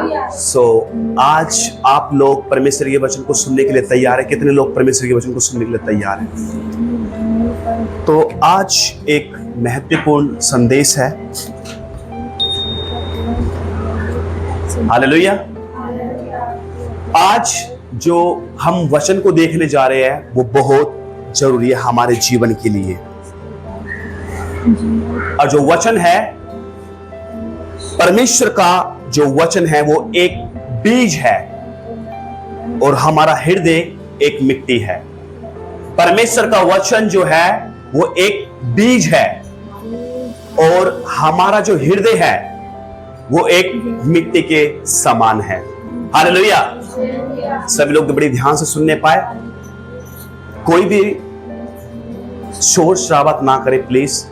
आज आप लोग परमेश्वर के वचन को सुनने के लिए तैयार है? कितने लोग परमेश्वर के वचन को सुनने के लिए तैयार हैं? तो आज एक महत्वपूर्ण संदेश है। हालेलुया। आज जो हम वचन को देखने जा रहे हैं वो बहुत जरूरी है हमारे जीवन के लिए। और जो वचन है, परमेश्वर का जो वचन है वो एक बीज है और हमारा हृदय एक मिट्टी है। परमेश्वर का वचन जो है वो एक बीज है और हमारा जो हृदय है वो एक मिट्टी के समान है। हालेलुया। सभी लोग बड़ी ध्यान से सुनने पाए। कोई भी शोर शराबत ना करे प्लीज।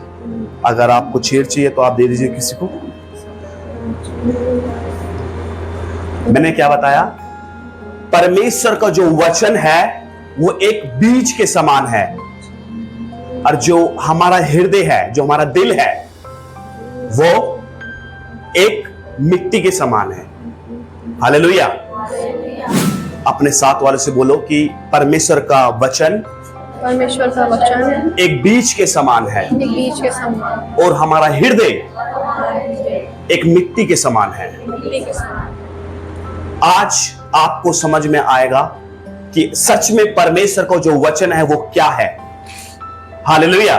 अगर आपको चेयर चाहिए तो आप दे दीजिए किसी को। मैंने क्या बताया? परमेश्वर का जो वचन है वो एक बीज के समान है और जो हमारा हृदय है, जो हमारा दिल है, वो एक मिट्टी के समान है। हालेलुया। अपने साथ वाले से बोलो कि परमेश्वर का वचन एक बीज के समान है और हमारा हृदय एक मिट्टी के समान है। आज आपको समझ में आएगा कि सच में परमेश्वर का जो वचन है वो क्या है। हालेलुया।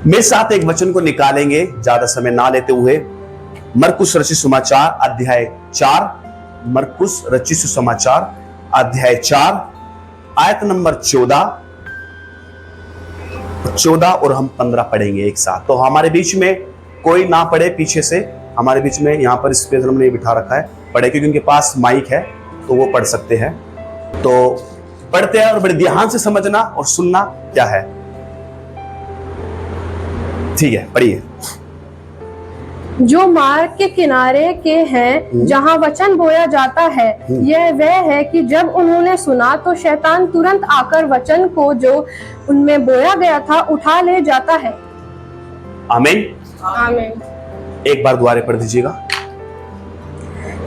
मेरे साथ एक वचन को निकालेंगे ज्यादा समय ना लेते हुए। मरकुस रचित सुसमाचार अध्याय 4। मरकुस रचित सुसमाचार अध्याय 4 आयत नंबर 14 और हम 15 पढ़ेंगे एक साथ। तो हमारे बीच में कोई ना पढ़े पीछे से, हमारे बीच में यहाँ पर इस पे हमने बिठा रखा है, पढ़े क्योंकि उनके पास माइक है तो वो पढ़ सकते हैं। तो पढ़ते हैं और बड़े ध्यान से समझना और सुनना क्या है। ठीक है, पढ़िए। जो मार्ग के किनारे के हैं जहाँ वचन बोया जाता है, यह वह है कि जब उन्होंने सुना तो शैतान तुरंत आकर वचन को जो उनमें बोया गया था उठा ले जाता है। आमीन। आमीन। एक बार दोबारा पढ़ दीजिएगा।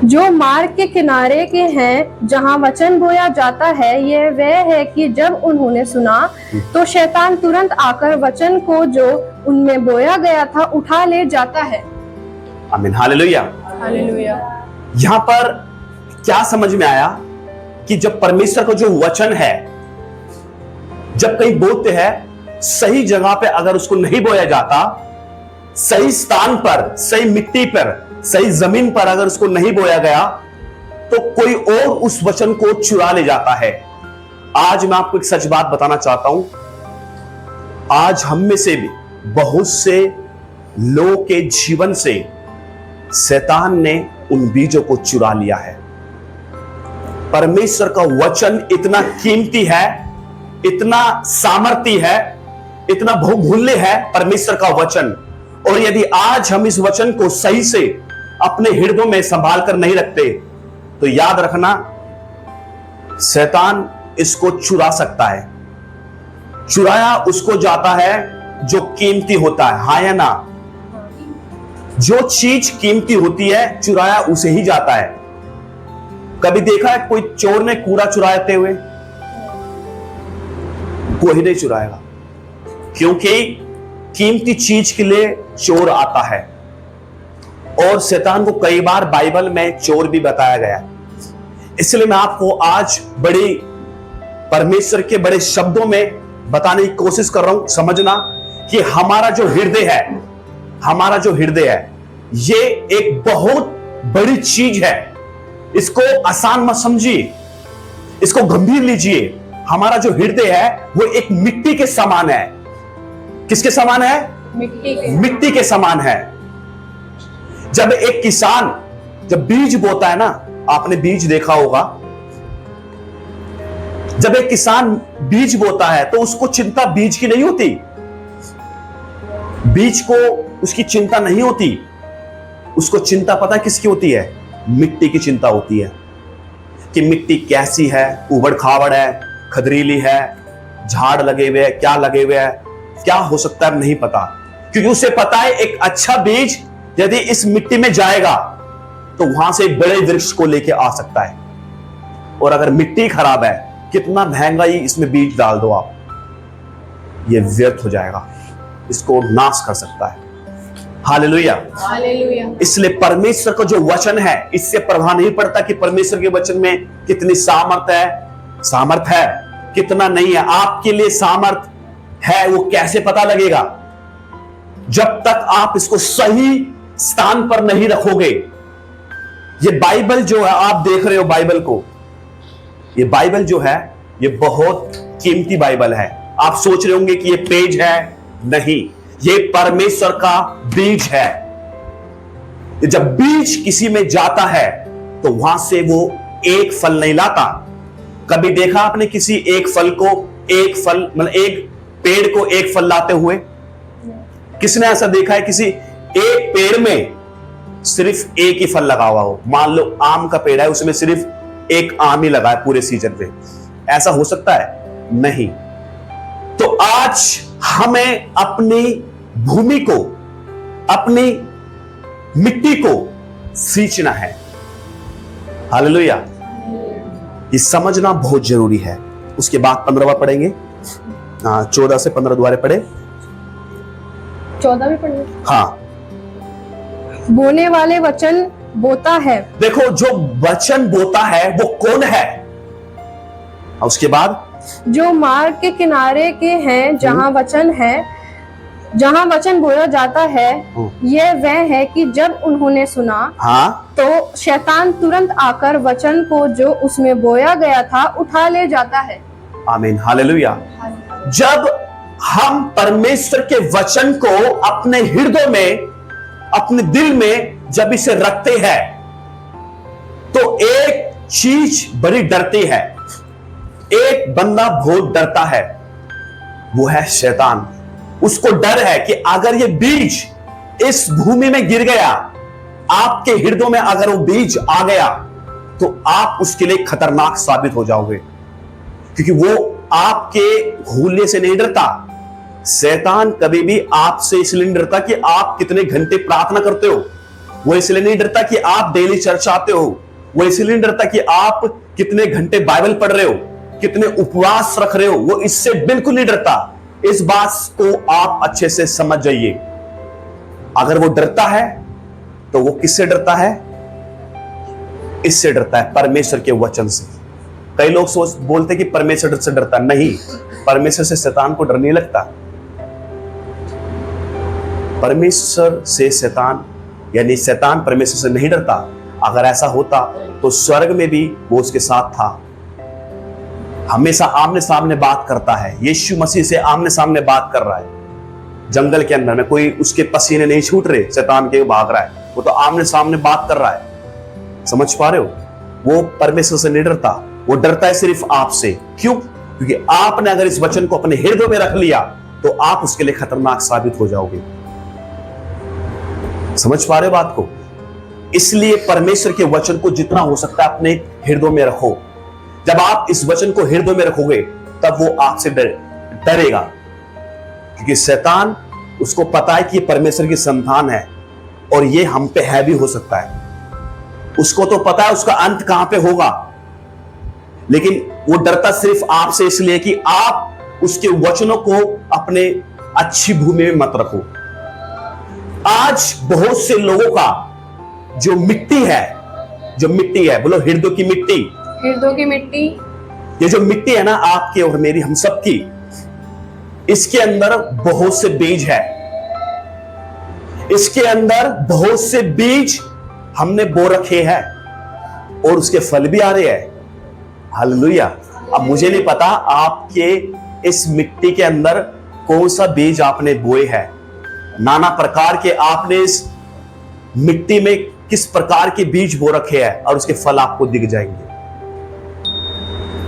जो मार्ग के किनारे के हैं जहाँ वचन बोया जाता है, यह वह है कि जब उन्होंने सुना तो शैतान तुरंत आकर वचन को जो उनमें बोया गया था उठा ले जाता है। आमीन। हालेलुया। हालेलुया। यहां पर क्या समझ में आया कि जब परमेश्वर का जो वचन है, जब कहीं बोलते हैं, सही जगह पे अगर उसको नहीं बोया जाता, सही स्थान पर, सही मिट्टी पर, सही जमीन पर अगर उसको नहीं बोया गया तो कोई और उस वचन को चुरा ले जाता है। आज मैं आपको एक सच बात बताना चाहता हूं। आज हम में से भी बहुत से लोगों के जीवन से शैतान ने उन बीजों को चुरा लिया है। परमेश्वर का वचन इतना कीमती है, इतना सामर्थी है, इतना बहुमूल्य है परमेश्वर का वचन। और यदि आज हम इस वचन को सही से अपने हृदयों में संभाल कर नहीं रखते तो याद रखना, शैतान इसको चुरा सकता है। चुराया उसको जाता है जो कीमती होता है। हाँ या ना? जो चीज कीमती होती है चुराया उसे ही जाता है। कभी देखा है कोई चोर ने कूड़ा चुराते हुए? कोई नहीं चुराएगा, क्योंकि कीमती चीज के लिए चोर आता है। और शैतान को कई बार बाइबल में चोर भी बताया गया। इसलिए मैं आपको आज बड़ी परमेश्वर के बड़े शब्दों में बताने की कोशिश कर रहा हूं। समझना कि हमारा जो हृदय है, हमारा जो हृदय है, ये एक बहुत बड़ी चीज है। इसको आसान मत समझिए, इसको गंभीर लीजिए। हमारा जो हृदय है वो एक मिट्टी के समान है। किसके समान है? मिट्टी के समान है। जब एक किसान जब बीज बोता है ना, आपने बीज देखा होगा, जब एक किसान बीज बोता है तो उसको चिंता बीज की नहीं होती, बीज को उसकी चिंता नहीं होती। उसको चिंता पता है किसकी होती है? मिट्टी की चिंता होती है कि मिट्टी कैसी है, उबड़ खाबड़ है, खदरीली है, झाड़ लगे हुए हैं, क्या लगे हुए हैं, क्या हो सकता है नहीं पता। क्योंकि उसे पता है एक अच्छा बीज यदि इस मिट्टी में जाएगा तो वहां से बड़े वृक्ष को लेके आ सकता है। और अगर मिट्टी खराब है, कितना महंगा ही इसमें बीज डाल दो आप, ये व्यर्थ हो जाएगा, इसको नाश कर सकता है। Hallelujah, hallelujah. इसलिए परमेश्वर का जो वचन है, इससे प्रभाव नहीं पड़ता कि परमेश्वर के वचन में कितनी सामर्थ है, कितना नहीं है। आपके लिए सामर्थ है वो कैसे पता लगेगा? जब तक आप इसको सही स्थान पर नहीं रखोगे। ये बाइबल जो है, आप देख रहे हो बाइबल को, ये बाइबल जो है ये बहुत कीमती बाइबल है। आप सोच रहे होंगे कि ये पेज है, नहीं, ये परमेश्वर का बीज है। जब बीज किसी में जाता है तो वहां से वो एक फल नहीं लाता। कभी देखा आपने किसी एक फल को, एक फल मतलब एक पेड़ को एक फल लाते हुए? किसने ऐसा देखा है? किसी एक पेड़ में सिर्फ एक ही फल लगा हुआ हो। मान लो आम का पेड़ है, उसमें सिर्फ एक आम ही लगा है पूरे सीजन में, ऐसा हो सकता है? नहीं। तो आज हमें अपनी भूमि को, अपनी मिट्टी को सींचना है। हालेलुया, ये समझना बहुत जरूरी है। उसके बाद 15वां पढ़ेंगे, 14 से 15 दोबारा पढ़े। 14 भी पढ़ेंगे। हाँ, बोने वाले वचन बोता है। देखो, जो वचन बोता है वो कौन है? उसके बाद जो मार्ग के किनारे के हैं, जहां वचन है, जहां वचन बोया जाता है, यह वह है कि जब उन्होंने सुना, हाँ, तो शैतान तुरंत आकर वचन को जो उसमें बोया गया था उठा ले जाता है। आमीन, हालेलुया। जब हम परमेश्वर के वचन को अपने हृदय में, अपने दिल में जब इसे रखते हैं, तो एक चीज बड़ी डरती है, एक बंदा बहुत डरता है, वो है शैतान। उसको डर है कि अगर ये बीज इस भूमि में गिर गया, आपके हृदय में अगर वो बीज आ गया, तो आप उसके लिए खतरनाक साबित हो जाओगे, क्योंकि वो आपके भूलने से नहीं डरता। शैतान कभी भी आपसे इसलिए नहीं डरता कि आप कितने घंटे प्रार्थना करते हो, वो इसलिए नहीं डरता कि आप डेली चर्च आते हो, वो इसलिए नहीं डरता कि आप कितने घंटे बाइबल पढ़ रहे हो, कितने उपवास रख रहे हो, वो इससे बिल्कुल नहीं डरता। इस बात को आप अच्छे से समझ जाइए। अगर वो डरता है तो वो किससे डरता है? इससे डरता है, परमेश्वर के वचन से। कई लोग बोलते कि परमेश्वर से डरता, नहीं, परमेश्वर से शैतान को डर नहीं लगता। परमेश्वर से शैतान, यानी शैतान परमेश्वर से नहीं डरता। अगर ऐसा होता तो स्वर्ग में भी वो उसके साथ था, हमेशा आमने सामने बात करता है। यीशु मसीह से आमने सामने बात कर रहा है। जंगल के अंदर में कोई उसके पसीने नहीं छूट रहे, शैतान के भाग रहा है, वो तो आमने सामने बात कर रहा है। समझ पा रहे हो? वो परमेश्वर से नहीं डरता, वो डरता है सिर्फ आपसे। क्यों? क्योंकि आपने अगर इस वचन को अपने हृदय में रख लिया तो आप उसके लिए खतरनाक साबित हो जाओगे। समझ पा रहे हो बात को? इसलिए परमेश्वर के वचन को जितना हो सकता है अपने हृदय में रखो। जब आप इस वचन को हृदय में रखोगे तब वो आपसे डरेगा, क्योंकि शैतान, उसको पता है कि ये परमेश्वर की संतान है और ये हम पे हैवी हो सकता है। उसको तो पता है उसका अंत कहां पे होगा, लेकिन वो डरता सिर्फ आपसे इसलिए कि आप उसके वचनों को अपने अच्छी भूमि में मत रखो। आज बहुत से लोगों का जो मिट्टी है, बोलो हृदय की मिट्टी, हृदय की मिट्टी, ये जो मिट्टी है ना आपकी और मेरी, हम सबकी, इसके अंदर बहुत से बीज है। इसके अंदर बहुत से बीज हमने बो रखे हैं और उसके फल भी आ रहे हैं। हालेलुया। अब मुझे नहीं पता आपके इस मिट्टी के अंदर कौन सा बीज आपने बोए हैं। नाना प्रकार के आपने इस मिट्टी में किस प्रकार के बीज बो रखे हैं और उसके फल आपको दिख जाएंगे।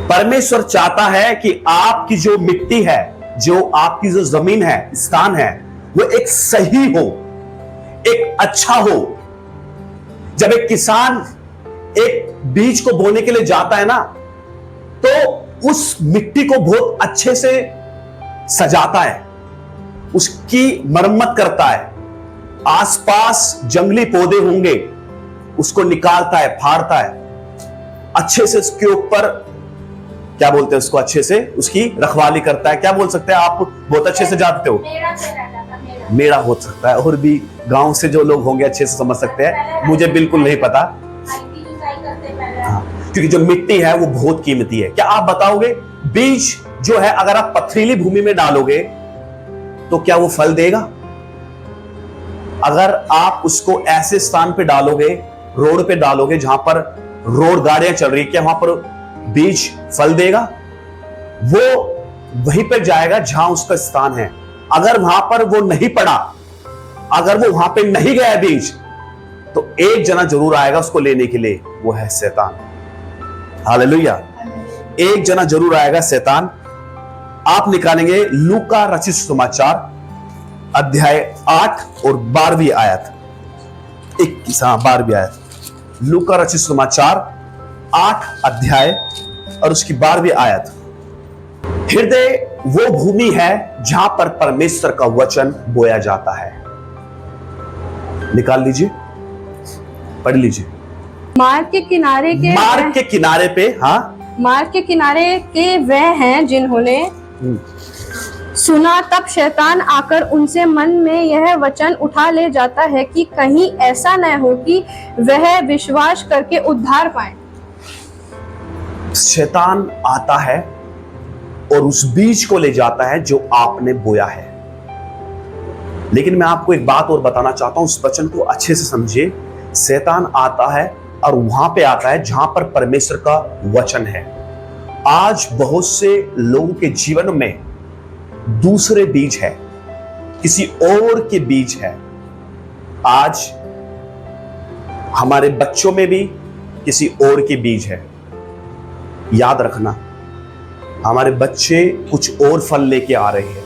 परमेश्वर चाहता है कि आपकी जो मिट्टी है, जो आपकी जो जमीन है, स्थान है, वो एक सही हो, एक अच्छा हो। जब एक किसान एक बीज को बोने के लिए जाता है ना, तो उस मिट्टी को बहुत अच्छे से सजाता है, उसकी मरम्मत करता है। आसपास जंगली पौधे होंगे, उसको निकालता है, फाड़ता है, अच्छे से उसके ऊपर क्या बोलते हैं उसको, अच्छे से उसकी रखवाली करता है। क्या बोल सकते हैं आप, बहुत अच्छे से जानते हो, मेरा हो सकता है, और भी गांव से जो लोग होंगे अच्छे से समझ सकते हैं, मुझे बिल्कुल नहीं पता। हाँ, क्योंकि जो मिट्टी है वो बहुत कीमती है। क्या आप बताओगे बीज जो है अगर आप पथरीली भूमि में डालोगे तो क्या वो फल देगा? अगर आप उसको ऐसे स्थान पे डालोगे, रोड पे डालोगे जहां पर रोड गाड़ियां चल रही है, क्या वहां पर बीज फल देगा? वो वहीं पर जाएगा जहां उसका स्थान है। अगर वहां पर वो नहीं पड़ा, अगर वो वहां पे नहीं गया बीज, तो एक जना जरूर आएगा उसको लेने के लिए, वो है शैतान। हालेलुया। एक जना जरूर आएगा, शैतान। आप निकालेंगे लूका रचित सुसमाचार अध्याय 8 और 12वीं आयत, 21, 12वीं आयत, लूका रचित सुसमाचार 8 अध्याय और उसकी 12वीं आयत। हृदय वो भूमि है जहां पर परमेश्वर का वचन बोया जाता है। निकाल लीजिए, पढ़ लीजिए। मार्ग के किनारे के मार्ग के किनारे पे, हाँ, मार्ग के किनारे के वह हैं जिन्होंने सुना, तब शैतान आकर उनसे मन में यह वचन उठा ले जाता है कि कहीं ऐसा न हो कि वह विश्वास करके उद्धार पाए। शैतान आता है और उस बीज को ले जाता है जो आपने बोया है। लेकिन मैं आपको एक बात और बताना चाहता हूं, उस वचन को अच्छे से समझिए। शैतान आता है और वहां पे आता है जहां पर परमेश्वर का वचन है। आज बहुत से लोगों के जीवन में दूसरे बीज है, किसी और के बीज है। आज हमारे बच्चों में भी किसी और के बीज है। याद रखना, हमारे बच्चे कुछ और फल लेके आ रहे हैं,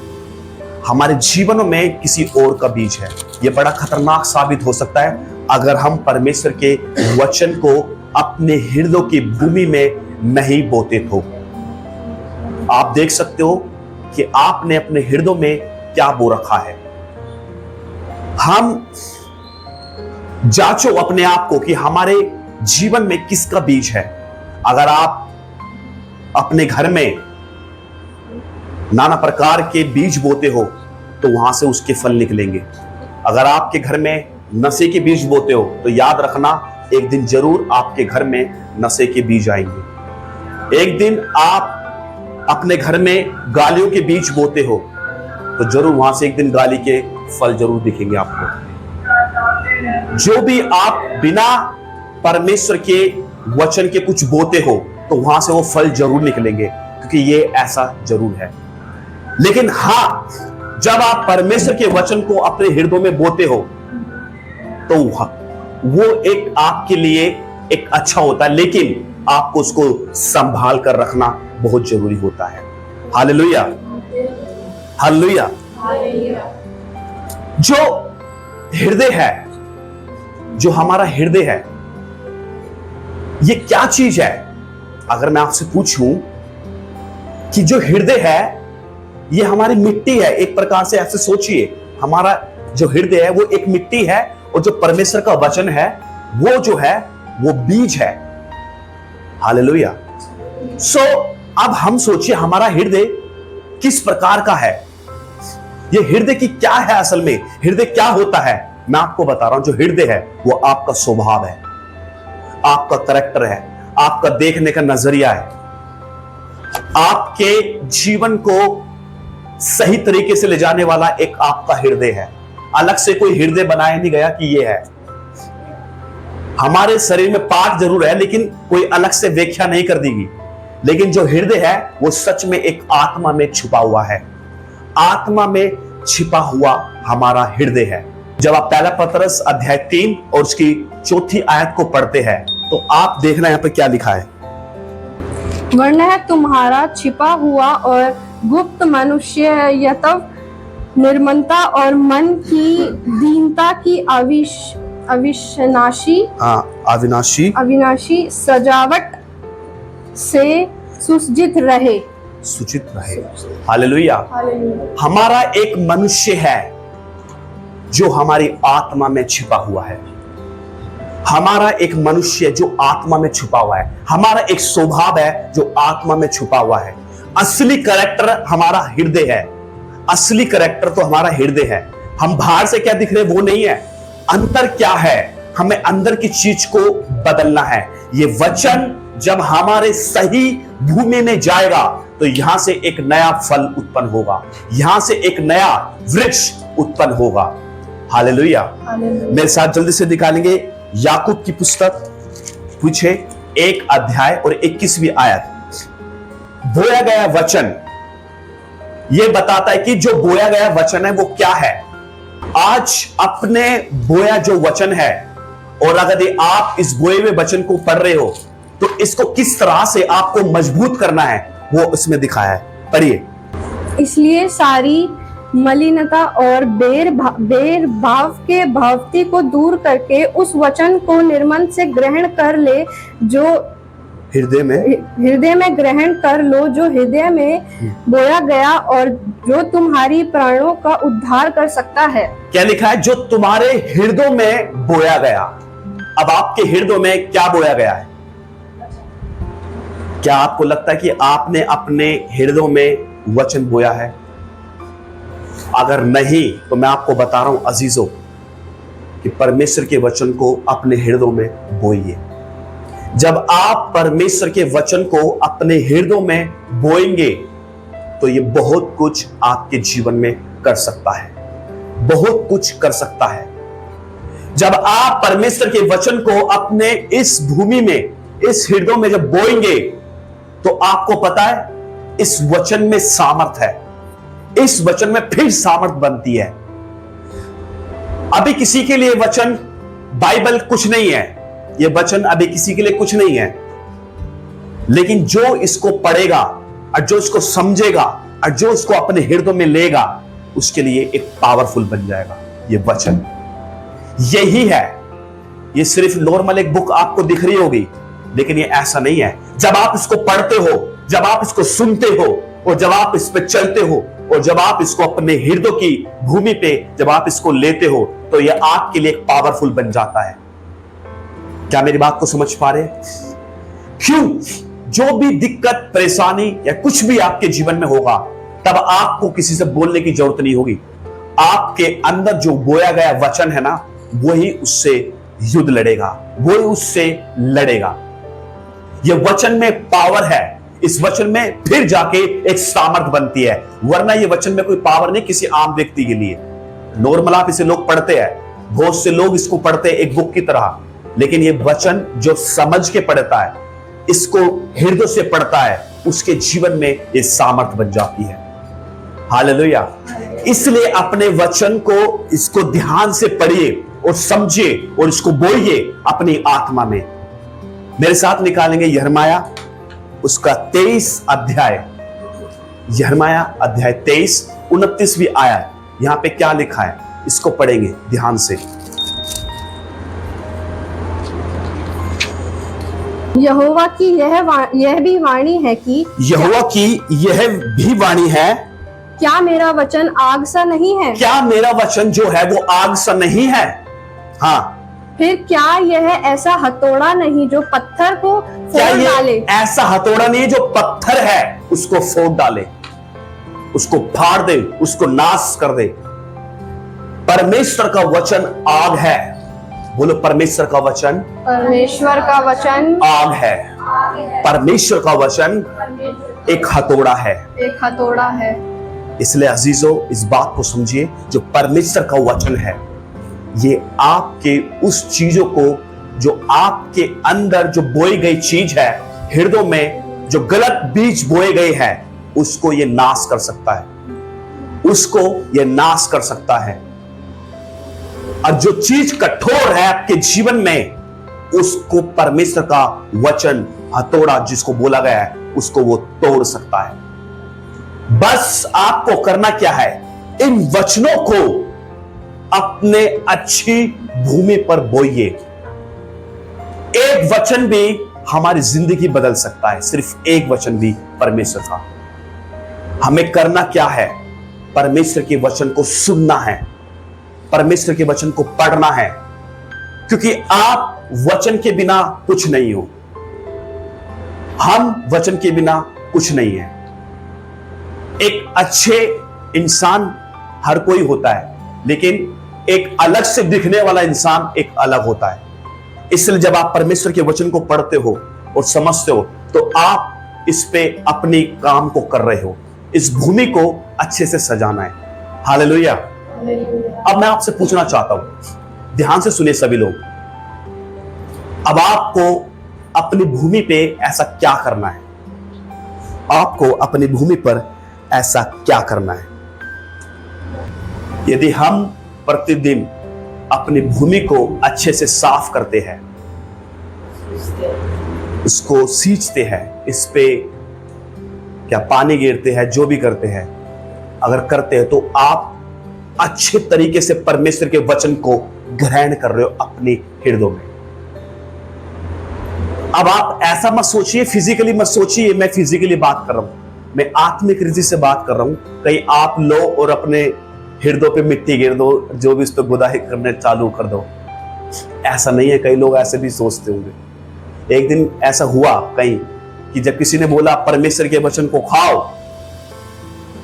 हमारे जीवन में किसी और का बीज है। यह बड़ा खतरनाक साबित हो सकता है अगर हम परमेश्वर के वचन को अपने हृदय की भूमि में नहीं बोते तो। आप देख सकते हो कि आपने अपने हृदय में क्या बो रखा है। हम जांचो अपने आप को कि हमारे जीवन में किसका बीज है। अगर आप अपने घर में नाना प्रकार के बीज बोते हो तो वहां से उसके फल निकलेंगे। अगर आपके घर में नशे के बीज बोते हो तो याद रखना, एक दिन जरूर आपके घर में नशे के बीज आएंगे। एक दिन आप अपने घर में गालियों के बीज बोते हो तो जरूर वहां से एक दिन गाली के फल जरूर दिखेंगे आपको। जो भी आप बिना परमेश्वर के वचन के कुछ बोते हो तो वहां से वो फल जरूर निकलेंगे, क्योंकि ये ऐसा जरूर है। लेकिन हाँ, जब आप परमेश्वर के वचन को अपने हृदय में बोते हो तो वो एक आपके लिए एक अच्छा होता है, लेकिन आपको उसको संभाल कर रखना बहुत जरूरी होता है। Hallelujah, hallelujah. जो हृदय है, जो हमारा हृदय है, ये क्या चीज है? अगर मैं आपसे पूछूं कि जो हृदय है ये हमारी मिट्टी है, एक प्रकार से ऐसे सोचिए, हमारा जो हृदय है वो एक मिट्टी है और जो परमेश्वर का वचन है वो जो है वो बीज है। हालेलुया। सो अब हम सोचिए हमारा हृदय किस प्रकार का है। ये हृदय की क्या है असल में, हृदय क्या होता है? मैं आपको बता रहा हूं, जो हृदय है वो आपका स्वभाव है, आपका करैक्टर है, आपका देखने का नजरिया है, आपके जीवन को सही तरीके से ले जाने वाला एक आपका हृदय है। अलग से कोई हृदय बनाया नहीं गया कि ये है। हमारे शरीर में पार्ट जरूर है लेकिन कोई अलग से व्याख्या नहीं कर देगी। लेकिन जो हृदय है वो सच में एक आत्मा में छुपा हुआ है। आत्मा में छिपा हुआ हमारा हृदय है। जब आप पहला पतरस अध्याय 3 और उसकी 4थी आयत को पढ़ते हैं तो आप देखना यहाँ पे क्या लिखा है। वरना तुम्हारा छिपा हुआ और गुप्त मनुष्य यतव निर्मलता और मन की दीनता की अविनाशी सजावट से सुसज्जित रहे। हालेलुया। हमारा एक मनुष्य है जो हमारी आत्मा में छिपा हुआ है। हमारा एक मनुष्य जो आत्मा में छुपा हुआ है, हमारा एक स्वभाव है जो आत्मा में छुपा हुआ है। असली कैरेक्टर हमारा हृदय है। असली कैरेक्टर तो हमारा हृदय है। हम बाहर से क्या दिख रहे वो नहीं है, अंतर क्या है, हमें अंदर की चीज को बदलना है। ये वचन जब हमारे सही भूमि में जाएगा तो यहां से एक नया फल उत्पन्न होगा, यहां से एक नया वृक्ष उत्पन्न होगा। हालेलुया। मेरे साथ जल्दी से निकालेंगे याकूब की पुस्तक, पूछे 1 अध्याय और 21वीं आयत। बोया गया वचन यह बताता है कि जो बोया गया वचन है वो क्या है। आज अपने बोया जो वचन है, और अगर आप इस बोए हुए वचन को पढ़ रहे हो तो इसको किस तरह से आपको मजबूत करना है वो इसमें दिखाया है। पढ़िए। इसलिए सारी मलिनता और बेर भाव के भावती को दूर करके उस वचन को निर्मल से ग्रहण कर ले जो हृदय में ग्रहण कर लो, जो हृदय में बोया गया और जो तुम्हारी प्राणों का उद्धार कर सकता है। क्या लिखा है? जो तुम्हारे हृदय में बोया गया। अब आपके हृदय में क्या बोया गया है? क्या आपको लगता है कि आपने अपने हृदय में वचन बोया है? अगर नहीं तो मैं आपको बता रहा हूं अजीजों कि परमेश्वर के वचन को अपने हृदय में बोइए। जब आप परमेश्वर के वचन को अपने हृदय में बोएंगे तो ये बहुत कुछ आपके जीवन में कर सकता है, बहुत कुछ कर सकता है। जब आप परमेश्वर के वचन को अपने इस भूमि में, इस हृदय में जब बोएंगे तो आपको पता है इस वचन में सामर्थ है, इस वचन में फिर सामर्थ बनती है। अभी किसी के लिए वचन बाइबल कुछ नहीं है, ये वचन अभी किसी के लिए कुछ नहीं है, लेकिन जो इसको पढ़ेगा और जो इसको समझेगा और जो इसको अपने हृदय में लेगा उसके लिए एक पावरफुल बन जाएगा। ये वचन यही है। ये सिर्फ नॉर्मल एक बुक आपको दिख रही होगी, लेकिन ये ऐसा नहीं है। जब आप इसको पढ़ते हो, जब आप इसको सुनते हो और जब आप इस पे चलते हो और जब आप इसको अपने हृदय की भूमि पे जब आप इसको लेते हो तो ये आपके लिए एक पावरफुल बन जाता है। क्या मेरी बात को समझ पा रहे हैं? क्यों? जो भी दिक्कत, परेशानी या कुछ भी आपके जीवन में होगा तब आपको किसी से बोलने की जरूरत नहीं होगी। आपके अंदर जो बोया गया वचन है ना, वही उससे युद्ध लड़ेगा, वही उससे लड़ेगा। यह वचन में पावर है, इस वचन में फिर जाके एक सामर्थ बनती है। वरना ये वचन में कोई पावर नहीं किसी आम व्यक्ति के लिए। नॉर्मल आप इसे लोग पढ़ते हैं, बहुत से लोग इसको पढ़ते हैं एक बुक की तरह, लेकिन ये वचन जो समझ के पढ़ता है, इसको हृदय से पढ़ता है, उसके जीवन में ये सामर्थ बन जाती है। हालेलुया। इसलिए अपने वचन को, इसको ध्यान से पढ़िए और समझिए और इसको बोलिए अपनी आत्मा में। मेरे साथ निकालेंगे यिर्मयाह उसका 23 अध्याय, यिर्मयाह अध्याय 23 29वीं आयत। यहां पे क्या लिखा है इसको पढ़ेंगे ध्यान से। यहोवा की यह भी वाणी है कि, यहोवा की यह भी वाणी है, क्या मेरा वचन आग सा नहीं है? क्या मेरा वचन जो है वो आग सा नहीं है? हाँ। फिर क्या यह ऐसा हथौड़ा नहीं जो पत्थर को फोड़ डाले? ऐसा हथौड़ा नहीं जो पत्थर है उसको फोड़ डाले, उसको फाड़ दे, उसको नाश कर दे। परमेश्वर का वचन आग है। बोलो, परमेश्वर का वचन, परमेश्वर का वचन आग है। परमेश्वर का वचन एक हथौड़ा है, एक हथौड़ा है। इसलिए अजीजों इस बात को समझिए, जो परमेश्वर का वचन है ये आपके उस चीजों को, जो आपके अंदर जो बोई गई चीज है, हृदय में जो गलत बीज बोए गए हैं, उसको ये नाश कर सकता है, उसको ये नाश कर सकता है। और जो चीज कठोर है आपके जीवन में, उसको परमेश्वर का वचन हथौड़ा जिसको बोला गया है, उसको वो तोड़ सकता है। बस आपको करना क्या है? इन वचनों को अपने अच्छी भूमि पर बोइए। एक वचन भी हमारी जिंदगी बदल सकता है, सिर्फ एक वचन भी परमेश्वर का। हमें करना क्या है? परमेश्वर के वचन को सुनना है, परमेश्वर के वचन को पढ़ना है, क्योंकि आप वचन के बिना कुछ नहीं हो। हम वचन के बिना कुछ नहीं है। एक अच्छे इंसान हर कोई होता है, लेकिन एक अलग से दिखने वाला इंसान एक अलग होता है। इसलिए जब आप परमेश्वर के वचन को पढ़ते हो और समझते हो, तो आप इस पे अपनी काम को कर रहे हो। इस भूमि को अच्छे से सजाना है। हालेलुया। अब मैं आपसे पूछना चाहता हूं, ध्यान से सुनिए सभी लोग। अब आपको अपनी भूमि पे ऐसा क्या करना है? आपको अपनी भूमि पर ऐसा क्या करना है? यदि हम प्रतिदिन अपनी भूमि को अच्छे से साफ करते हैं, उसको सींचते हैं, इस पे क्या पानी गिरते हैं, जो भी करते हैं, अगर करते हैं, तो आप अच्छे तरीके से परमेश्वर के वचन को ग्रहण कर रहे हो अपनी हृदय में। अब आप ऐसा मत सोचिए, फिजिकली मत सोचिए, मैं फिजिकली बात कर रहा हूं, मैं आत्मिक रीति से बात कर रहा हूं। कहीं आप लो और अपने हृदय पे मिट्टी गिर दो, जो भी उस पर गुदाई करने चालू कर दो। ऐसा नहीं है, कई लोग ऐसे भी सोचते होंगे। एक दिन ऐसा हुआ कहीं कि जब किसी ने बोला परमेश्वर के वचन को खाओ,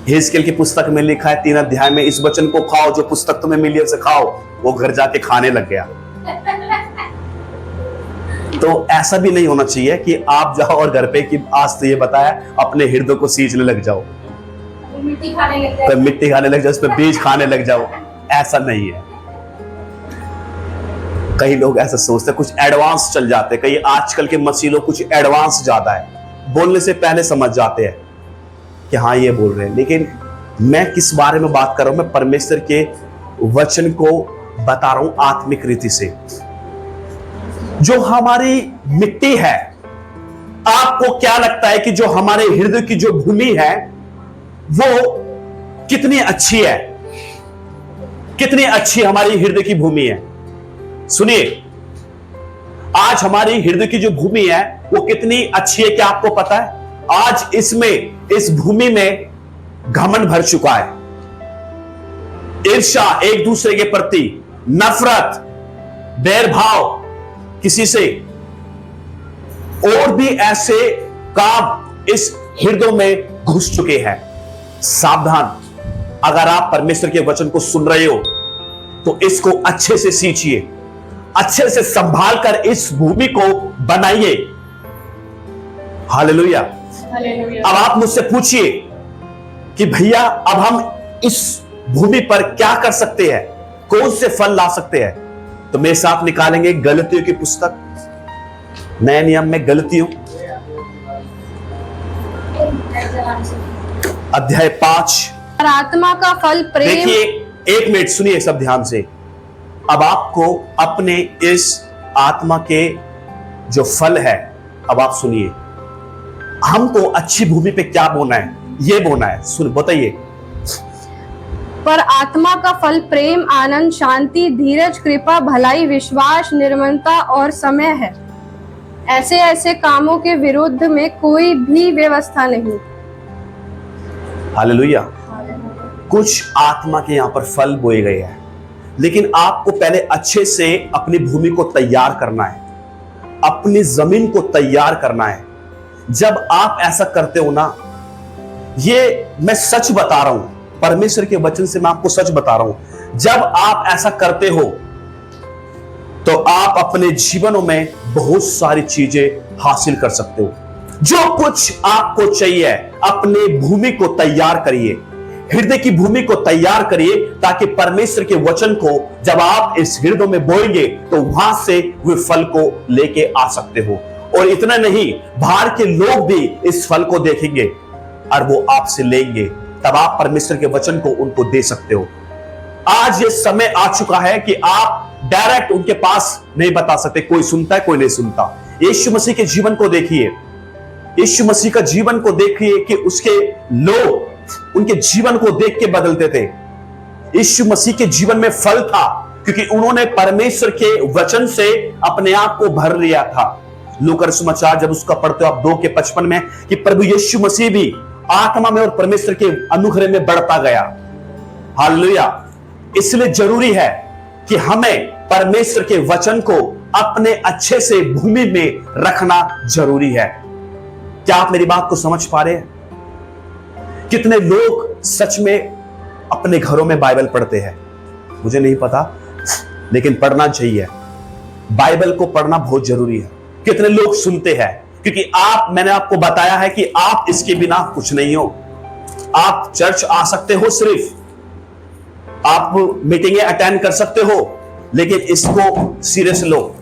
हिजकिय्याह की पुस्तक में लिखा है 3 अध्याय में, इस वचन को खाओ जो पुस्तक तुम्हें मिली है उसे खाओ। वो घर जाके खाने लग गया। तो ऐसा भी नहीं होना चाहिए कि आप जाओ और घर पे कि आज तो ये बताया अपने हृदय को सींचने लग जाओ, मिट्टी खाने लग जाओ, उस पर बीज खाने लग जाओ। ऐसा नहीं है। कई लोग ऐसा सोचते हैं, कुछ एडवांस चल जाते हैं। कई आजकल के मसीह लोग कुछ एडवांस ज्यादा है, बोलने से पहले समझ जाते हैं कि हाँ ये बोल रहे हैं। लेकिन मैं किस बारे में बात कर रहा हूं? मैं परमेश्वर के वचन को बता रहा हूं आत्मिक रीति से। जो हमारी मिट्टी है, आपको क्या लगता है कि जो हमारे हृदय की जो भूमि है वो कितनी अच्छी है? कितनी अच्छी हमारी हृदय की भूमि है। सुनिए, आज हमारी हृदय की जो भूमि है वो कितनी अच्छी है, क्या आपको पता है? आज इस भूमि में घमंड भर चुका है, ईर्ष्या, एक दूसरे के प्रति नफरत, बैरभाव किसी से, और भी ऐसे काम इस हृदय में घुस चुके हैं। सावधान, अगर आप परमेश्वर के वचन को सुन रहे हो तो इसको अच्छे से सींचिए, अच्छे से संभाल कर इस भूमि को बनाइए। हालेलुया। अब आप मुझसे पूछिए कि भैया अब हम इस भूमि पर क्या कर सकते हैं, कौन से फल ला सकते हैं? तो मेरे साथ निकालेंगे गलतियों की पुस्तक, नए नियम में गलतियों अध्याय 5। और आत्मा का फल प्रेम। देखिए, एक मिनट सुनिए सब ध्यान से। अब आपको अपने इस आत्मा के जो फल है, अब आप सुनिए, हमको अच्छी भूमि पे क्या बोना है, ये बोना है। सुन, बताइए। पर आत्मा का फल प्रेम, आनंद, शांति, धीरज, कृपा, भलाई, विश्वास, निर्मलता और समय है। ऐसे ऐसे कामों के विरुद्ध में कोई भी व्यवस्था नहीं। हालेलुया। कुछ आत्मा के यहां पर फल बोए गए हैं, लेकिन आपको पहले अच्छे से अपनी भूमि को तैयार करना है, अपनी जमीन को तैयार करना है। जब आप ऐसा करते हो ना, ये मैं सच बता रहा हूं, परमेश्वर के वचन से मैं आपको सच बता रहा हूं, जब आप ऐसा करते हो तो आप अपने जीवनों में बहुत सारी चीजें हासिल कर सकते हो। जो कुछ आपको चाहिए, अपने भूमि को तैयार करिए, हृदय की भूमि को तैयार करिए, ताकि परमेश्वर के वचन को जब आप इस हृदय में बोएंगे तो वहां से वे फल को लेके आ सकते हो। और इतना नहीं, बाहर के लोग भी इस फल को देखेंगे और वो आपसे लेंगे, तब आप परमेश्वर के वचन को उनको दे सकते हो। आज ये समय आ चुका है कि आप डायरेक्ट उनके पास नहीं बता सकते, कोई सुनता है कोई नहीं सुनता। यीशु मसीह के जीवन को देखिए, यीशु मसीह का जीवन को देखिए कि उसके लोग उनके जीवन को देख के बदलते थे। यीशु मसीह के जीवन में फल था क्योंकि उन्होंने परमेश्वर के वचन से अपने आप को भर लिया था। लूका सुसमाचार जब उसका पढ़ते हो आप 2:55 में, कि प्रभु यीशु मसीह भी आत्मा में और परमेश्वर के अनुग्रह में बढ़ता गया। हालेलुया। इसलिए जरूरी है कि हमें परमेश्वर के वचन को अपने अच्छे से भूमि में रखना जरूरी है। क्या आप मेरी बात को समझ पा रहे हैं? कितने लोग सच में अपने घरों में बाइबल पढ़ते हैं? मुझे नहीं पता, लेकिन पढ़ना चाहिए। बाइबल को पढ़ना बहुत जरूरी है। कितने लोग सुनते हैं? क्योंकि मैंने आपको बताया है कि आप इसके बिना कुछ नहीं हो। आप चर्च आ सकते हो, सिर्फ आप मीटिंगें अटेंड कर सकते हो, लेकिन इसको सीरियस लो।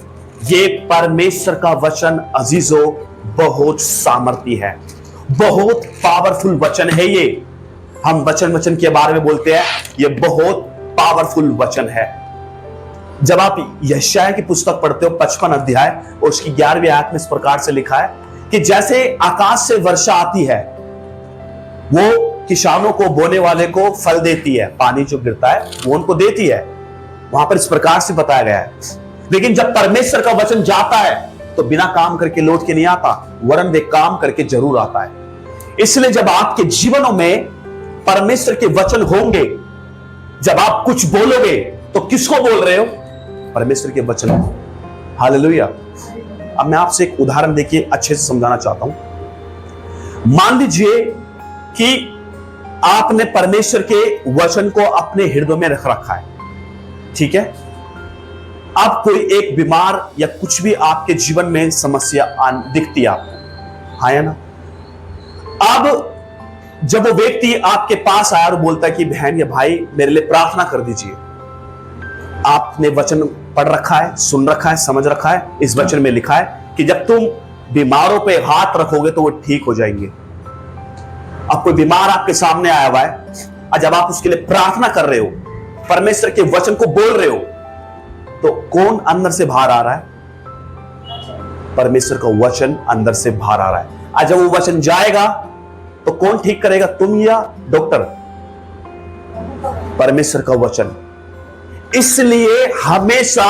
ये परमेश्वर का वचन अजीजों बहुत सामर्थी है, बहुत पावरफुल वचन है। ये हम वचन के बारे में बोलते हैं, ये बहुत पावरफुल वचन है। जब आप यशायाह की पुस्तक पढ़ते हो 55 अध्याय और उसकी 11वीं आयत में इस प्रकार से लिखा है कि जैसे आकाश से वर्षा आती है, वो किसानों को, बोने वाले को फल देती है, पानी जो गिरता है वो उनको देती है, वहां पर इस प्रकार से बताया गया है। लेकिन जब परमेश्वर का वचन जाता है तो बिना काम करके लौट के नहीं आता, वरन वे काम करके जरूर आता है। इसलिए जब आपके जीवनों में परमेश्वर के वचन होंगे, जब आप कुछ बोलोगे तो किसको बोल रहे हो? परमेश्वर के वचन। हालेलुया। अब मैं आपसे एक उदाहरण देखिए, अच्छे से समझाना चाहता हूं। मान लीजिए कि आपने परमेश्वर के वचन को अपने हृदय में रख रखा है, ठीक है? अब कोई एक बीमार या कुछ भी आपके जीवन में समस्या दिखती है आपको, हाँ या ना? अब जब वो व्यक्ति आपके पास आया और बोलता है कि बहन या भाई मेरे लिए प्रार्थना कर दीजिए, आपने वचन पढ़ रखा है, सुन रखा है, समझ रखा है। इस वचन में लिखा है कि जब तुम बीमारों पे हाथ रखोगे तो वो ठीक हो जाएंगे। अब कोई बीमार आपके सामने आया हुआ है और जब आप उसके लिए प्रार्थना कर रहे हो, परमेश्वर के वचन को बोल रहे हो, तो कौन अंदर से बाहर आ रहा है? परमेश्वर का वचन अंदर से बाहर आ रहा है। आज जब वो वचन जाएगा तो कौन ठीक करेगा, तुम या डॉक्टर? परमेश्वर का वचन। इसलिए हमेशा,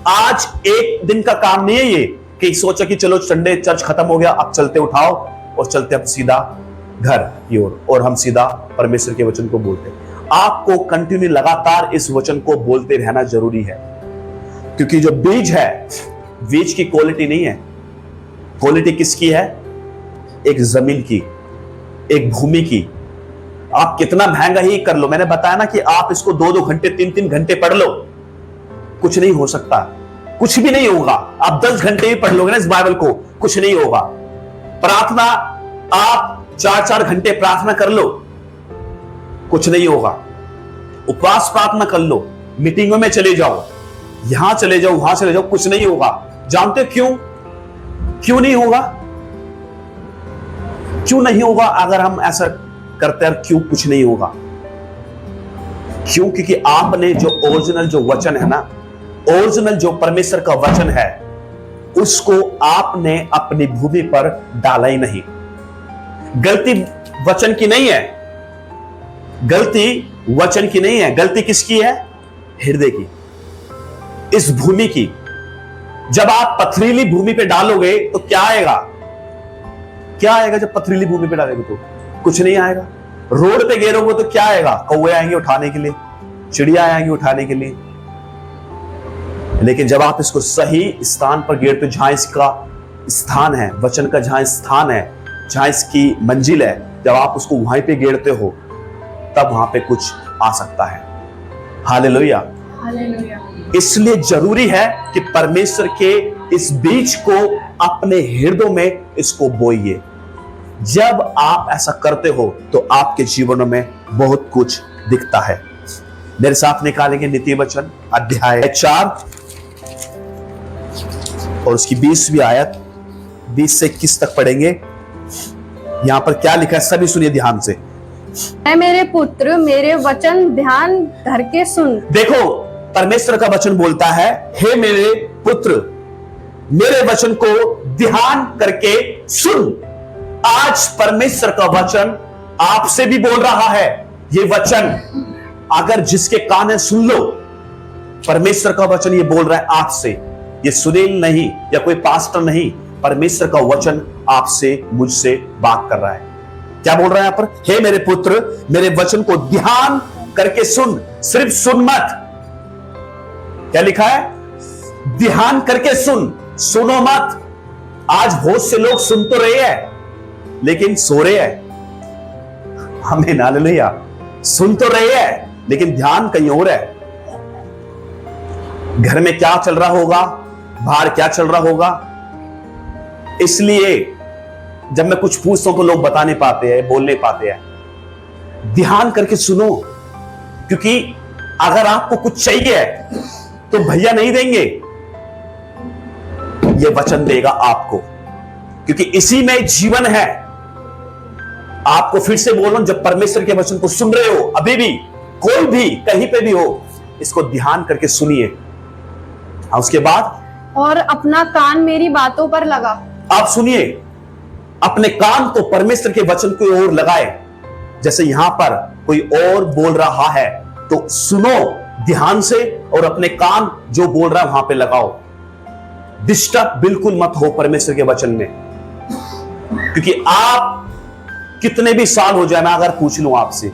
आज एक दिन का काम नहीं है ये कि सोचो कि चलो संडे चर्च खत्म हो गया, अब चलते, उठाओ और चलते अब सीधा घर की ओर, और हम सीधा परमेश्वर के वचन को बोलते। आपको कंटिन्यू लगातार इस वचन को बोलते रहना जरूरी है, क्योंकि जो बीज है, बीज की क्वालिटी नहीं है। क्वालिटी किसकी है? एक जमीन की, एक भूमि की। आप कितना महंगा ही कर लो, मैंने बताया ना कि आप इसको 2-2 घंटे, 3-3 घंटे पढ़ लो, कुछ नहीं हो सकता, कुछ भी नहीं होगा। आप 10 घंटे ही पढ़ लोगे ना इस बाइबल को, कुछ नहीं होगा। प्रार्थना आप 4-4 घंटे प्रार्थना कर लो, कुछ नहीं होगा। उपवास प्रार्थना कर लो, मीटिंगों में चले जाओ, यहां चले जाओ, वहां चले जाओ, कुछ नहीं होगा। जानते क्यों? क्यों नहीं होगा? क्यों नहीं होगा? अगर हम ऐसा करते हैं, क्यों कुछ नहीं होगा? क्यों? क्योंकि आपने जो ओरिजिनल जो वचन है ना, ओरिजिनल जो परमेश्वर का वचन है, उसको आपने अपनी भूमि पर डाला ही नहीं। गलती वचन की नहीं है, गलती वचन की नहीं है, गलती किसकी है? हृदय की, इस भूमि की। जब आप पथरीली भूमि पे डालोगे तो क्या आएगा? क्या आएगा? जब पथरीली भूमि पे डालोगे तो कुछ नहीं आएगा। रोड पे गिरोगे तो क्या आएगा? कौवे आएंगे उठाने के लिए, चिड़िया आएंगी उठाने के लिए। लेकिन जब आप इसको सही स्थान पर गिरते हो, जहां इसका स्थान है, वचन का जहां स्थान है, जहां इसकी मंजिल है, जब आप उसको वहीं पे गिरते हो, तब वहां पे कुछ आ सकता है। हालेलुया। हालेलुया। इसलिए जरूरी है कि परमेश्वर के इस बीज को अपने हृदय में इसको बोइए। जब आप ऐसा करते हो तो आपके जीवन में बहुत कुछ दिखता है। मेरे साथ निकालेंगे नीति वचन अध्याय 4 और उसकी 20वीं आयत, 20 से 21 तक पढ़ेंगे। यहां पर क्या लिखा है, सभी सुनिए ध्यान से। ऐ मेरे पुत्र, मेरे वचन ध्यान धर के सुन। देखो, परमेश्वर का वचन बोलता है, हे मेरे पुत्र, मेरे वचन को ध्यान करके सुन। आज परमेश्वर का वचन आपसे भी बोल रहा है। ये वचन अगर जिसके कान है सुन लो, परमेश्वर का वचन ये बोल रहा है आपसे। ये सुनील नहीं या कोई पास्टर नहीं, परमेश्वर का वचन आपसे, मुझसे बात कर रहा है। क्या बोल रहा है यहां पर? हे मेरे पुत्र, मेरे वचन को ध्यान करके सुन, सिर्फ सुन मत। क्या लिखा है? ध्यान करके सुनो मत। आज बहुत से लोग सुन तो रहे हैं लेकिन सो रहे हैं। हमें हालेलुया, सुन तो रहे हैं लेकिन ध्यान कहीं और है। घर में क्या चल रहा होगा, बाहर क्या चल रहा होगा। इसलिए जब मैं कुछ पूछता हूं तो लोग बता नहीं पाते हैं, बोल नहीं पाते हैं। ध्यान करके सुनो, क्योंकि अगर आपको कुछ चाहिए तो भैया नहीं देंगे, ये वचन देगा आपको, क्योंकि इसी में जीवन है। आपको फिर से बोल रहा हूं, जब परमेश्वर के वचन को सुन रहे हो, अभी भी कोई भी कहीं पे भी हो, इसको ध्यान करके सुनिए। उसके बाद और अपना कान मेरी बातों पर लगा। आप सुनिए, अपने कान को परमेश्वर के वचन की ओर लगाए। जैसे यहां पर कोई और बोल रहा है तो सुनो ध्यान से, और अपने कान जो बोल रहा है वहां पे लगाओ। डिस्टर्ब बिल्कुल मत हो परमेश्वर के वचन में, क्योंकि आप कितने भी साल हो जाए, मैं अगर पूछ लूं आपसे,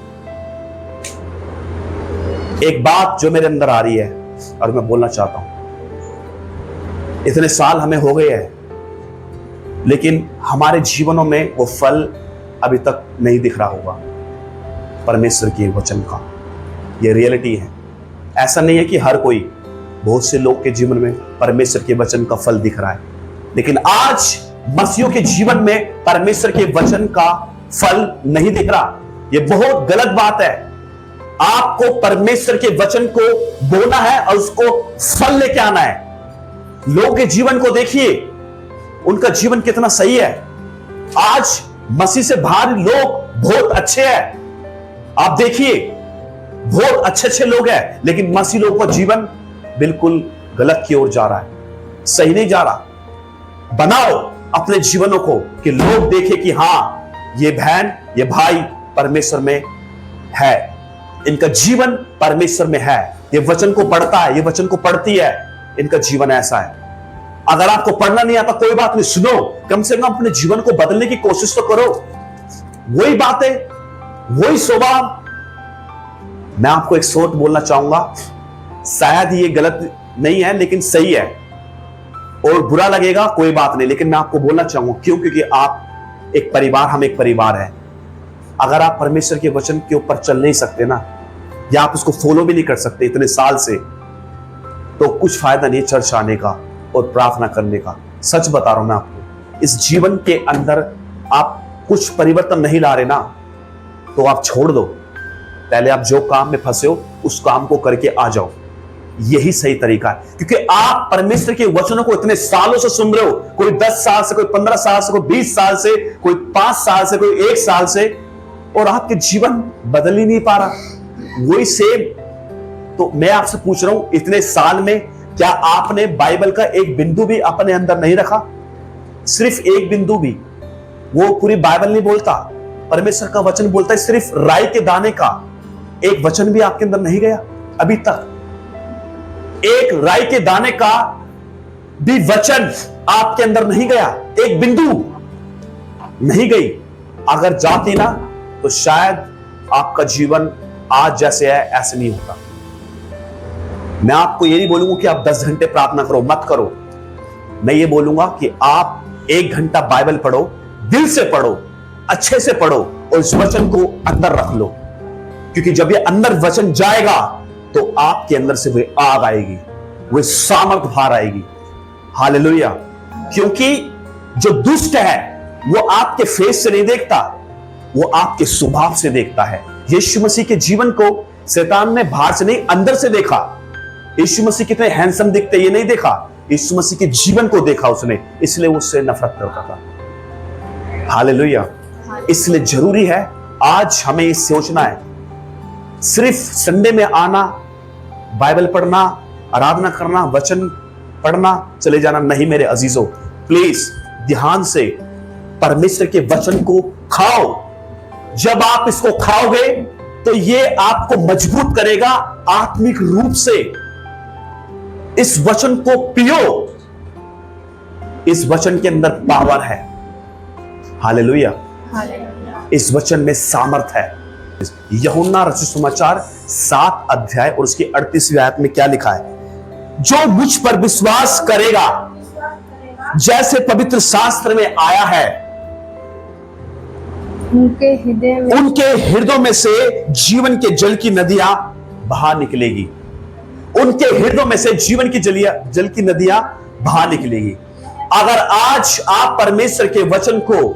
एक बात जो मेरे अंदर आ रही है और मैं बोलना चाहता हूं। इतने साल हमें हो गए हैं लेकिन हमारे जीवनों में वो फल अभी तक नहीं दिख रहा होगा परमेश्वर के वचन का। ये रियलिटी है। ऐसा नहीं है कि हर कोई, बहुत से लोग के जीवन में परमेश्वर के वचन का फल दिख रहा है, लेकिन आज मसीहियों के जीवन में परमेश्वर के वचन का फल नहीं दिख रहा। ये बहुत गलत बात है। आपको परमेश्वर के वचन को बोलना है और उसको फल लेके आना है। लोगों के जीवन को देखिए, उनका जीवन कितना सही है। आज मसीह से बाहर लोग बहुत अच्छे हैं। आप देखिए, बहुत अच्छे अच्छे लोग हैं, लेकिन मसीह लोगों का जीवन बिल्कुल गलत की ओर जा रहा है, सही नहीं जा रहा। बनाओ अपने जीवनों को कि लोग देखें कि हाँ, ये बहन, ये भाई परमेश्वर में है, इनका जीवन परमेश्वर में है, ये वचन को पढ़ता है, ये वचन को पढ़ती है, इनका जीवन ऐसा है। अगर आपको पढ़ना नहीं आता कोई बात नहीं, सुनो, कम से कम अपने जीवन को बदलने की कोशिश तो करो। वही बातें, वही स्वभाव। मैं आपको एक सोच बोलना चाहूंगा, शायद ये गलत नहीं है लेकिन सही है, और बुरा लगेगा कोई बात नहीं, लेकिन मैं आपको बोलना चाहूंगा। क्यों? क्योंकि आप एक परिवार, हम एक परिवार है। अगर आप परमेश्वर के वचन के ऊपर चल नहीं सकते ना, या आप उसको फॉलो भी नहीं कर सकते इतने साल से, तो कुछ फायदा नहीं चर्च आने का और प्रार्थना करने का। सच बता रहा हूं मैं आपको, इस जीवन के अंदर आप कुछ परिवर्तन नहीं ला रहे ना, तो आप छोड़ दो। पहले आप जो काम में फंसे हो उस काम को करके आ जाओ। यही सही तरीका है, क्योंकि आप परमेश्वर के वचनों को इतने सालों से सुन रहे हो। कोई 10 साल से, कोई 15 साल से, कोई 20 साल से, कोई 5 साल से, कोई 1 साल से, और आपके जीवन बदल ही नहीं पा रहा, वही सेम। तो मैं आपसे पूछ रहा हूं, इतने साल में क्या आपने बाइबल का एक बिंदु भी अपने अंदर नहीं रखा? सिर्फ एक बिंदु भी। वो पूरी बाइबल नहीं बोलता, परमेश्वर का वचन बोलता है। सिर्फ राई के दाने का एक वचन भी आपके अंदर नहीं गया अभी तक। एक राई के दाने का भी वचन आपके अंदर नहीं गया, एक बिंदु नहीं गई। अगर जाती ना, तो शायद आपका जीवन आज जैसे है ऐसे नहीं होता। मैं आपको ये नहीं बोलूंगा कि आप 10 घंटे प्रार्थना करो, मत करो। मैं ये बोलूंगा कि आप 1 घंटा बाइबल पढ़ो, दिल से पढ़ो, अच्छे से पढ़ो, और इस वचन को अंदर रख लो। क्योंकि जब ये अंदर वचन जाएगा तो आपके अंदर से वो आग आएगी, वो सामर्थ बाहर आएगी। हालेलुया। क्योंकि जो दुष्ट है वो आपके फेस से नहीं देखता, वो आपके स्वभाव से देखता है। यीशु मसीह के जीवन को शैतान ने बाहर से नहीं, अंदर से देखा। यीशु मसीह कितने हैंडसम दिखते ये नहीं देखा, यीशु मसीह के जीवन को देखा उसने, इसलिए उससे नफरत करता था। हालेलुया। इसलिए जरूरी है आज हमें ये सोचना है, सिर्फ संडे में आना, बाइबल पढ़ना, आराधना करना, वचन पढ़ना, चले जाना नहीं। मेरे अजीजों, प्लीज ध्यान से परमेश्वर के वचन को खाओ। जब आप इसको खाओगे तो ये आपको मजबूत करेगा आत्मिक रूप से। इस वचन को पियो, इस वचन के अंदर पावर है। हालेलुया। इस वचन में सामर्थ है। यूहन्ना रचित सुसमाचार 7 अध्याय और उसकी 38वीं आयत में क्या लिखा है? जो मुझ पर विश्वास करेगा, जैसे पवित्र शास्त्र में आया है, उनके हृदय में से जीवन के जल की नदियां बाहर निकलेगी। उनके हृदय में से जीवन की जल की नदियां बाहर निकलेगी। अगर आज आप परमेश्वर के वचन को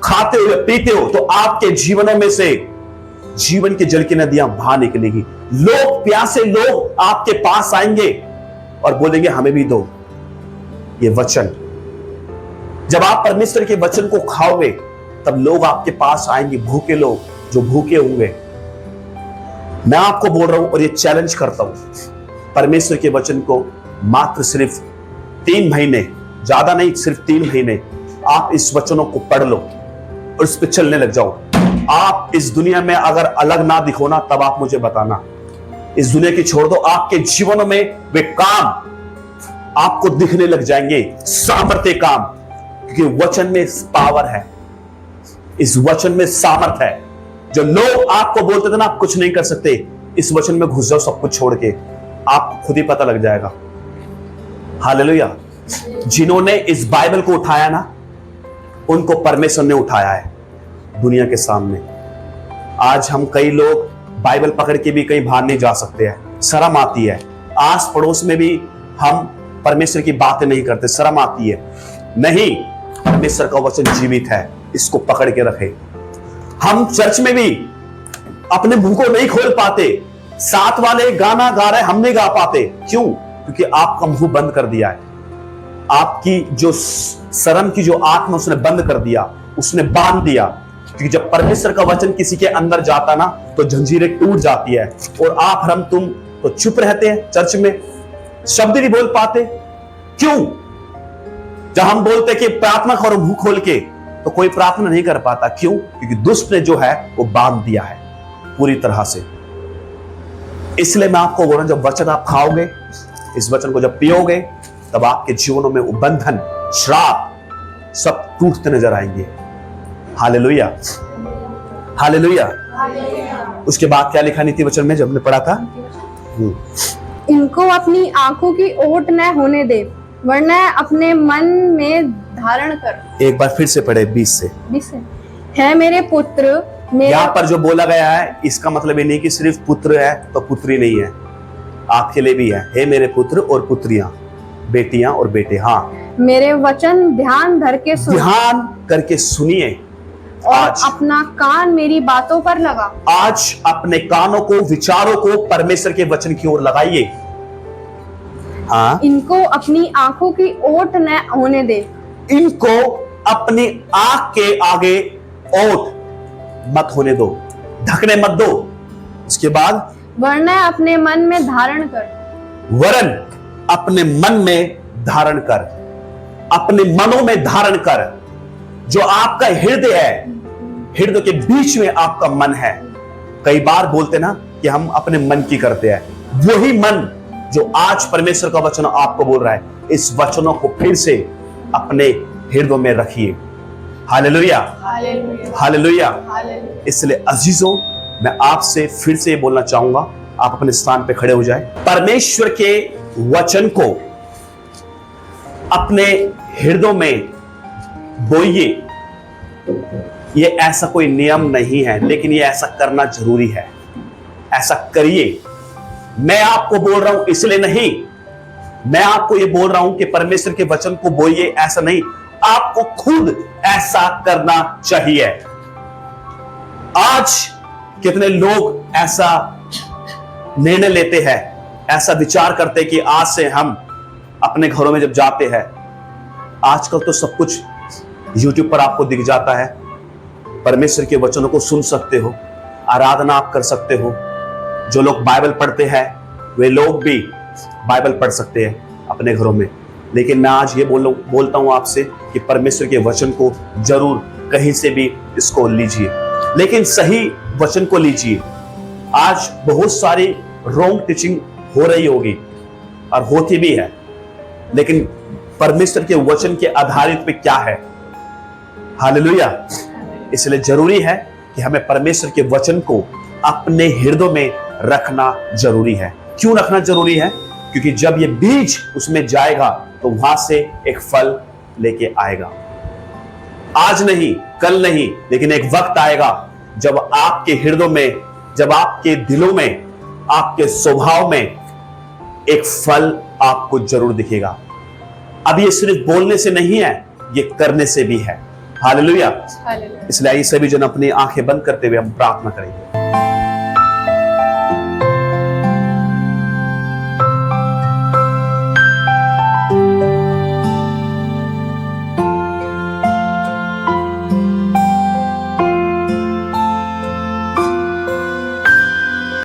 खाते हुए पीते हो तो आपके जीवनों में से जीवन के जल की नदियां बाहर निकलेगी। लोग, प्यासे लोग आपके पास आएंगे और बोलेंगे हमें भी दो ये वचन। जब आप परमेश्वर के वचन को खाओगे तब लोग आपके पास आएंगे, भूखे लोग जो भूखे होंगे। मैं आपको बोल रहा हूं और ये चैलेंज करता हूं, परमेश्वर के वचन को मात्र सिर्फ 3 महीने, ज्यादा नहीं, सिर्फ 3 महीने आप इस वचनों को पढ़ लो और इस पे चलने लग जाओ। आप इस दुनिया में अगर अलग ना दिखो ना, तब आप मुझे बताना। इस दुनिया की छोड़ दो, आपके जीवनों में वे काम आपको दिखने लग जाएंगे, सामर्थ्य काम, क्योंकि वचन में पावर है, इस वचन में सामर्थ है। जो लोग आपको बोलते थे ना आप कुछ नहीं कर सकते, इस वचन में घुस जाओ सब कुछ छोड़ के, आपको खुद ही पता लग जाएगा। हालेलुया। जिन्होंने इस बाइबल को उठाया ना, उनको परमेश्वर ने उठाया है दुनिया के सामने। आज हम कई लोग बाइबल पकड़ के भी कहीं बाहर नहीं जा सकते हैं, शर्म आती है। आस पड़ोस में भी हम परमेश्वर की बातें नहीं करते, शर्म आती है। नहीं, परमेश्वर का वचन जीवित है, इसको पकड़ के रखे। हम चर्च में भी अपने मुंह को नहीं खोल पाते, साथ वाले गाना गा रहे हम नहीं गा पाते। क्यों? क्योंकि आपका मुंह बंद कर दिया है। आपकी जो शर्म की जो आत्मा उसने बंद कर दिया, उसने बांध दिया। क्योंकि जब परमेश्वर का वचन किसी के अंदर जाता ना तो जंजीरें टूट जाती है और आप हम तुम तो चुप रहते हैं, चर्च में शब्द नहीं बोल पाते। क्यों? जब हम बोलते कि प्रार्थना करो मुंह खोल के, तो कोई प्रार्थना नहीं कर पाता। क्यों? क्योंकि दुष्ट ने जो है वो बांध दिया है पूरी तरह से। इसलिए मैं आपको बोल रहा हूं, जब वचन आप खाओगे, इस वचन को जब पियोगे, तब आपके जीवनों में वो बंधन, श्राप सब टूटते नजर आएंगे। Hallelujah, hallelujah. उसके बाद क्या लिखा नीति वचन में जब हमने पढ़ा था? इनको अपनी आंखों की ओट न होने दे, वरना अपने मन में धारण कर। एक बार फिर से पढ़े 20 से। है मेरे पुत्र, यहाँ पर जो बोला गया है इसका मतलब ये नहीं कि सिर्फ पुत्र है तो पुत्री नहीं है, आपके लिए भी है। हे मेरे पुत्र और पुत्रियां, बेटियां और बेटे। हाँ, मेरे वचन ध्यान ध्यान करके सुनिए और अपना कान मेरी बातों पर लगा। आज अपने कानों को, विचारों को परमेश्वर के वचन की ओर लगाइए। हाँ, इनको अपनी आंखों की ओट न होने दे। इनको अपनी आंख के आगे ओट मत होने दो, ढकने मत दो। उसके बाद वरना अपने मन में धारण कर। वरन अपने मन में धारण कर, अपने मनों में धारण कर। जो आपका हृदय है, हृदय के बीच में आपका मन है। कई बार बोलते ना कि हम अपने मन की करते हैं, वही मन जो आज परमेश्वर का वचन आपको बोल रहा है, इस वचनों को फिर से अपने हृदय में रखिए। Hallelujah, hallelujah. इसलिए अजीजों, मैं आपसे फिर से बोलना चाहूंगा, आप अपने स्थान पे खड़े हो जाए। परमेश्वर के वचन को अपने हृदय में बोइए। ये ऐसा कोई नियम नहीं है, लेकिन ये ऐसा करना जरूरी है। ऐसा करिए। मैं आपको बोल रहा हूं इसलिए नहीं, मैं आपको ये बोल रहा हूं कि परमेश्वर के वचन को बोइए, ऐसा नहीं, आपको खुद ऐसा करना चाहिए। आज कितने लोग ऐसा निर्णय लेते हैं, ऐसा विचार करते हैं कि आज से हम अपने घरों में जब जाते हैं, आजकल तो सब कुछ YouTube पर आपको दिख जाता है, परमेश्वर के वचनों को सुन सकते हो, आराधना आप कर सकते हो। जो लोग बाइबल पढ़ते हैं वे लोग भी बाइबल पढ़ सकते हैं अपने घरों में। लेकिन मैं आज ये बोलता हूं आपसे कि परमेश्वर के वचन को जरूर कहीं से भी इसको लीजिए, लेकिन सही वचन को लीजिए। आज बहुत सारी रॉन्ग टीचिंग हो रही होगी और होती भी है, लेकिन परमेश्वर के वचन के आधारित पे क्या है? हालेलुया। इसलिए जरूरी है कि हमें परमेश्वर के वचन को अपने हृदय में रखना जरूरी है। क्यों रखना जरूरी है? क्योंकि जब ये बीज उसमें जाएगा तो वहां से एक फल लेके आएगा। आज नहीं, कल नहीं, लेकिन एक वक्त आएगा जब आपके हृदय में, जब आपके दिलों में, आपके स्वभाव में एक फल आपको जरूर दिखेगा। अब ये सिर्फ बोलने से नहीं है, ये करने से भी है। हालेलुया। इसलिए आइए सभी जन अपनी आंखें बंद करते हुए हम प्रार्थना करेंगे।